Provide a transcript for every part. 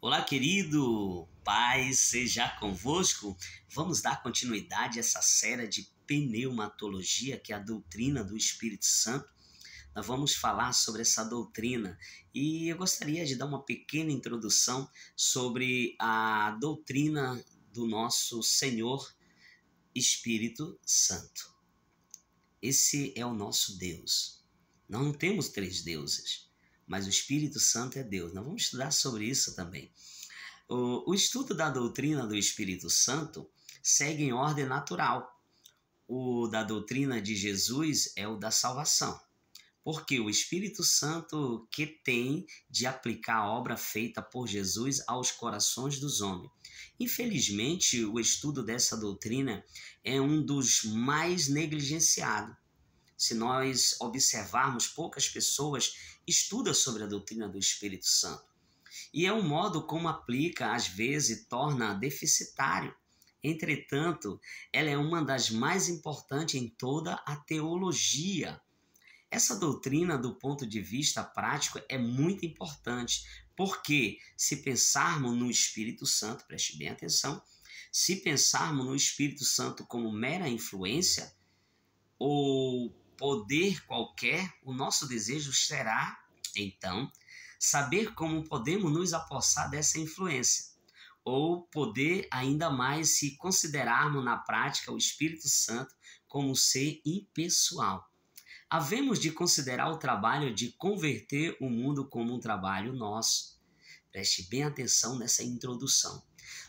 Olá, querido! Paz seja convosco. Vamos dar continuidade a essa série de pneumatologia, que é a doutrina do Espírito Santo. Nós vamos falar sobre essa doutrina e eu gostaria de dar uma pequena introdução sobre a doutrina do nosso Senhor Espírito Santo. Esse é o nosso Deus. Nós não temos três deuses, mas o Espírito Santo é Deus. Nós vamos estudar sobre isso também. O estudo da doutrina do Espírito Santo segue em ordem natural. O da doutrina de Jesus é o da salvação, porque o Espírito Santo que tem de aplicar a obra feita por Jesus aos corações dos homens. Infelizmente, o estudo dessa doutrina é um dos mais negligenciados. Se nós observarmos, poucas pessoas estudam sobre a doutrina do Espírito Santo. E é um modo como aplica, às vezes, torna deficitário. Entretanto, ela é uma das mais importantes em toda a teologia. Essa doutrina, do ponto de vista prático, é muito importante, porque se pensarmos no Espírito Santo, preste bem atenção, se pensarmos no Espírito Santo como mera influência ou poder qualquer, o nosso desejo será, então, saber como podemos nos apossar dessa influência, ou poder ainda mais se considerarmos na prática o Espírito Santo como ser impessoal. Havemos de considerar o trabalho de converter o mundo como um trabalho nosso. Preste bem atenção nessa introdução.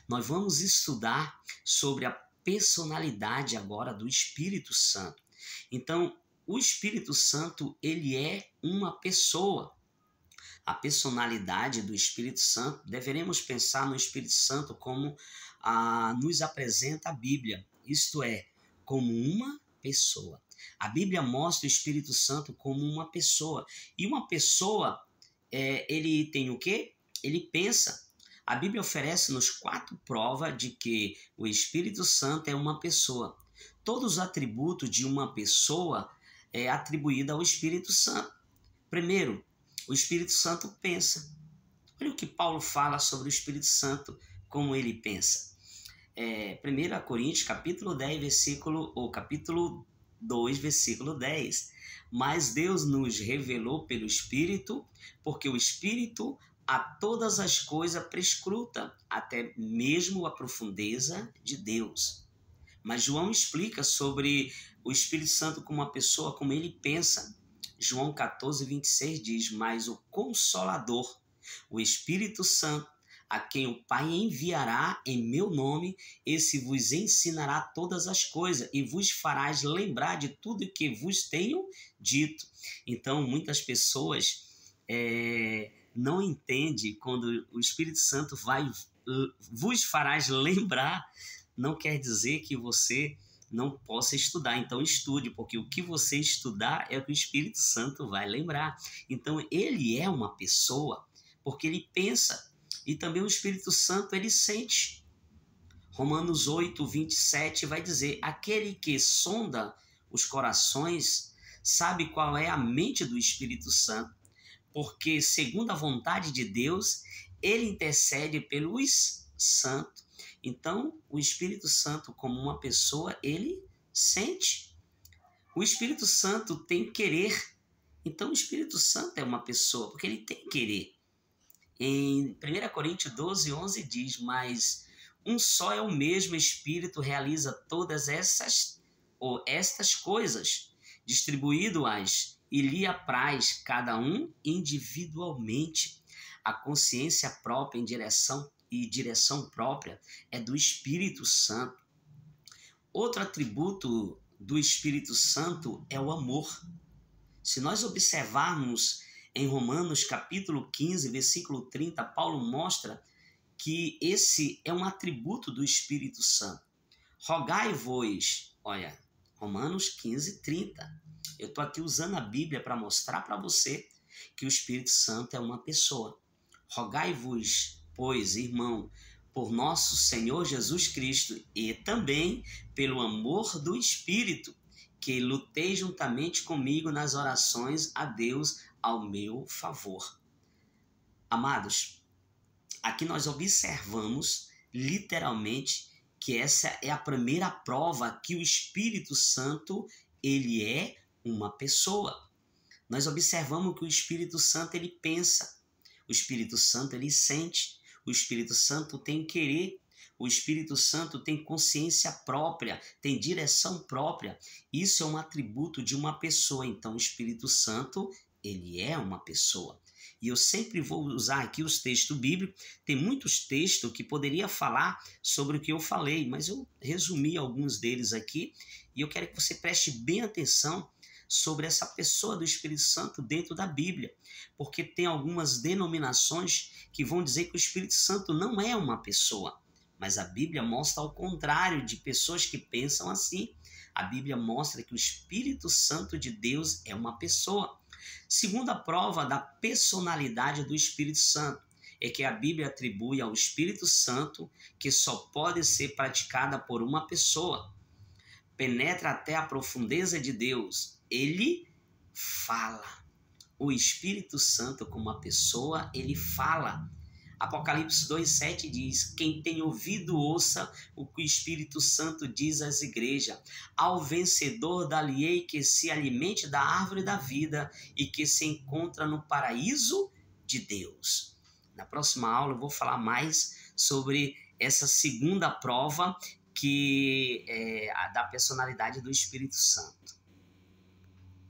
Nós vamos estudar sobre a personalidade agora do Espírito Santo. Então, o Espírito Santo, ele é uma pessoa. A personalidade do Espírito Santo, deveremos pensar no Espírito Santo como nos apresenta a Bíblia, isto é, como uma pessoa. A Bíblia mostra o Espírito Santo como uma pessoa. E uma pessoa, ele tem o quê? Ele pensa. A Bíblia oferece-nos 4 provas de que o Espírito Santo é uma pessoa. Todos os atributos de uma pessoa é atribuído ao Espírito Santo. Primeiro, o Espírito Santo pensa. Olha o que Paulo fala sobre o Espírito Santo, como ele pensa. 1 Coríntios, capítulo 2, versículo 10. Mas Deus nos revelou pelo Espírito, porque o Espírito a todas as coisas prescruta, até mesmo a profundeza de Deus. Mas João explica sobre o Espírito Santo como uma pessoa, como ele pensa. João 14, 26 diz, mas o Consolador, o Espírito Santo, a quem o Pai enviará em meu nome, esse vos ensinará todas as coisas e vos farás lembrar de tudo o que vos tenho dito. Então, muitas pessoas não entendem quando o Espírito Santo vos farás lembrar, não quer dizer que você não possa estudar. Então estude, porque o que você estudar é o que o Espírito Santo vai lembrar. Então ele é uma pessoa, porque ele pensa. E também o Espírito Santo, ele sente. Romanos 8, 27 vai dizer, aquele que sonda os corações sabe qual é a mente do Espírito Santo, porque segundo a vontade de Deus, ele intercede pelos santos. Então, o Espírito Santo, como uma pessoa, ele sente. O Espírito Santo tem querer. Então, o Espírito Santo é uma pessoa, porque ele tem querer. Em 1 Coríntios 12, 11 diz, mas um só é o mesmo Espírito, realiza todas estas coisas, distribuído-as e lhe apraz cada um individualmente. A consciência própria direção própria é do Espírito Santo. Outro atributo do Espírito Santo é o amor. Se nós observarmos em Romanos capítulo 15, versículo 30, Paulo mostra que esse é um atributo do Espírito Santo. Rogai-vos, olha, Romanos 15, 30. Eu estou aqui usando a Bíblia para mostrar para você que o Espírito Santo é uma pessoa. Rogai-vos, pois, irmão, por nosso Senhor Jesus Cristo e também pelo amor do Espírito, que lutei juntamente comigo nas orações a Deus ao meu favor. Amados, aqui nós observamos literalmente que essa é a primeira prova que o Espírito Santo, ele é uma pessoa. Nós observamos que o Espírito Santo, ele pensa, o Espírito Santo, ele sente, o Espírito Santo tem querer, o Espírito Santo tem consciência própria, tem direção própria. Isso é um atributo de uma pessoa. Então, o Espírito Santo, ele é uma pessoa. E eu sempre vou usar aqui os textos bíblicos. Tem muitos textos que poderia falar sobre o que eu falei, mas eu resumi alguns deles aqui. E eu quero que você preste bem atenção sobre essa pessoa do Espírito Santo dentro da Bíblia. Porque tem algumas denominações que vão dizer que o Espírito Santo não é uma pessoa. Mas a Bíblia mostra ao contrário de pessoas que pensam assim. A Bíblia mostra que o Espírito Santo de Deus é uma pessoa. Segunda prova da personalidade do Espírito Santo é que a Bíblia atribui ao Espírito Santo que só pode ser praticada por uma pessoa. Penetra até a profundeza de Deus. Ele fala. O Espírito Santo, como uma pessoa, ele fala. Apocalipse 2,7 diz: quem tem ouvido, ouça o que o Espírito Santo diz às igrejas. Ao vencedor dar-lhe-ei que se alimente da árvore da vida e que se encontra no paraíso de Deus. Na próxima aula eu vou falar mais sobre essa segunda prova que é a da personalidade do Espírito Santo.